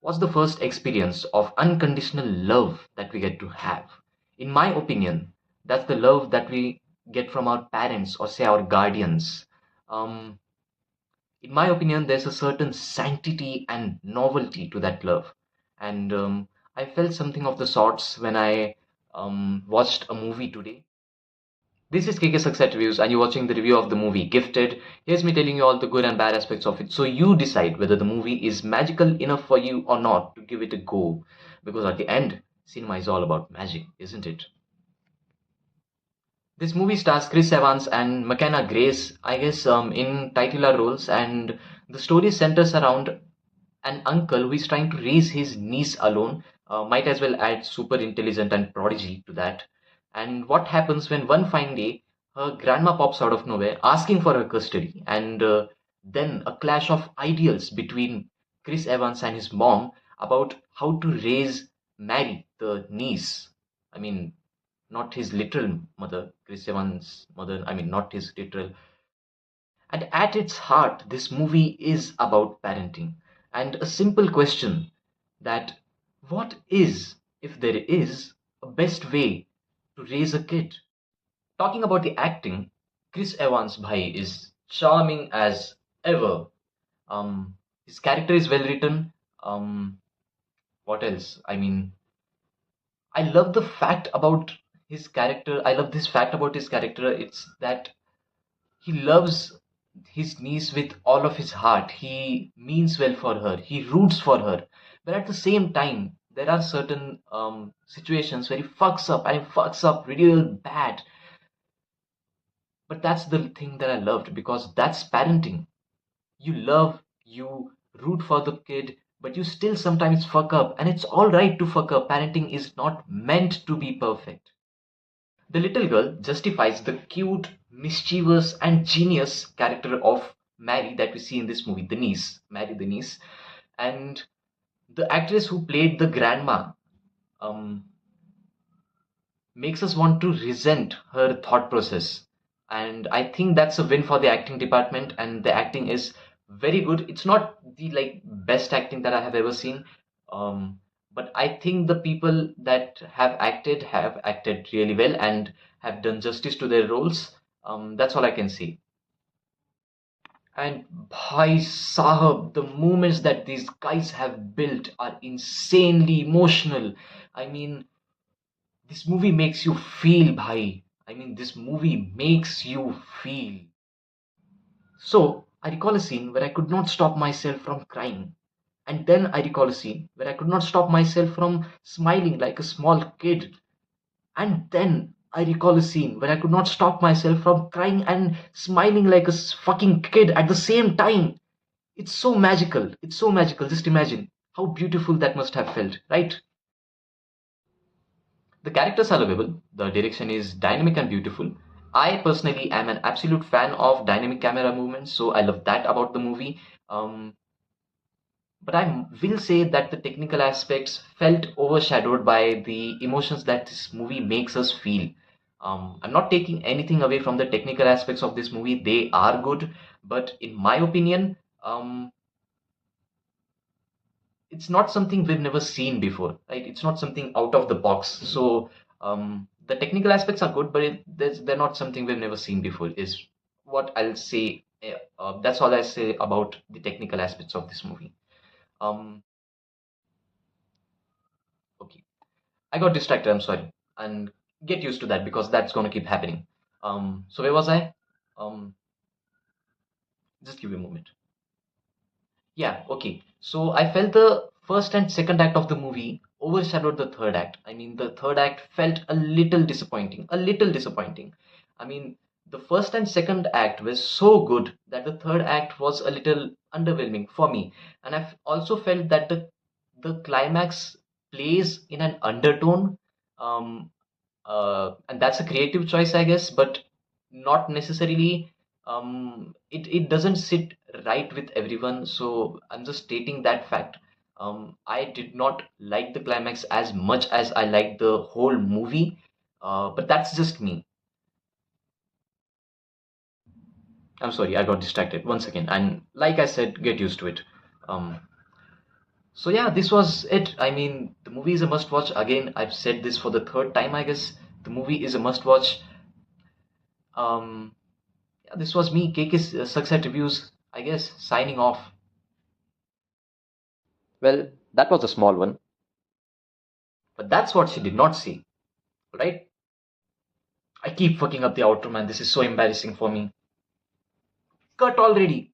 was the first experience of unconditional love that we get to have. In my opinion, that's the love that we get from our parents or say our guardians. Um, in my opinion, there's a certain sanctity and novelty to that love. And I felt something of the sorts when I watched a movie today. This is KK Success Reviews, and you're watching the review of the movie Gifted. Here's me telling you all the good and bad aspects of it, so you decide whether the movie is magical enough for you or not to give it a go. Because at the end, cinema is all about magic, isn't it? This movie stars Chris Evans and McKenna Grace, I guess, in titular roles, and the story centers around an uncle who is trying to raise his niece alone. Might as well add super intelligent and prodigy to that. And what happens when one fine day her grandma pops out of nowhere asking for her custody, and then a clash of ideals between Chris Evans and his mom about how to raise Mary, the niece. I mean, not his literal mother, Chris Evans' mother. I mean, not his literal. And at its heart, this movie is about parenting. And a simple question that what is, if there is, a best way to raise a kid? Talking about the acting, Chris Evans bhai is charming as ever. His character is well written. What else? I mean, I love the fact about his character. I love this fact about his character. It's that he loves his niece with all of his heart. He means well for her. He roots for her. But at the same time, there are certain situations where he fucks up and he fucks up real bad. But that's the thing that I loved because that's parenting. You love, you root for the kid, but you still sometimes fuck up. And it's all right to fuck up. Parenting is not meant to be perfect. The little girl justifies the cute, mischievous, and genius character of Mary that we see in this movie, the niece, Mary the niece. And the actress who played the grandma um, makes us want to resent her thought process. And I think that's a win for the acting department, and the acting is very good. It's not the like best acting that I have ever seen. But I think the people that have acted really well and have done justice to their roles. That's all I can say. And Bhai Sahab, the moments that these guys have built are insanely emotional. I mean, this movie makes you feel, bhai. I mean, this movie makes you feel. So, I recall a scene where I could not stop myself from crying. And then I recall a scene where I could not stop myself from smiling like a small kid. And then I recall a scene where I could not stop myself from crying and smiling like a fucking kid at the same time. It's so magical. It's so magical. Just imagine how beautiful that must have felt, right? The characters are lovable, the direction is dynamic and beautiful. I personally am an absolute fan of dynamic camera movements, so I love that about the movie. Um, but I will say that the technical aspects felt overshadowed by the emotions that this movie makes us feel. I'm not taking anything away from the technical aspects of this movie, they are good, but in my opinion, it's not something we've never seen before, right? It's not something out of the box. So the technical aspects are good, but they're not something we've never seen before. Is what I'll say. That's all I say about the technical aspects of this movie. Um, okay, I got distracted. I'm sorry, and get used to that because that's gonna keep happening. So where was I? Um, just give me a moment. Yeah, okay. So I felt the first and second act of the movie overshadowed the third act. I mean, the third act felt a little disappointing, a little disappointing. I mean, the first and second act were so good that the third act was a little underwhelming for me. And also felt that the climax plays in an undertone. Um, and that's a creative choice, I guess, but not necessarily. It doesn't sit right with everyone, so I'm just stating that fact. I did not like the climax as much as I liked the whole movie, but that's just me. I'm sorry, I got distracted once again, and like I said, get used to it. um, So yeah, this was it. I mean, the movie is a must watch. Again, I've said this for the third time, I guess. The movie is a must watch. Yeah, this was me, KK's Success Reviews, I guess, signing off. Well, that was a small one. But that's what she did not see, right? I keep fucking up the outro, man. This is so embarrassing for me. Cut already.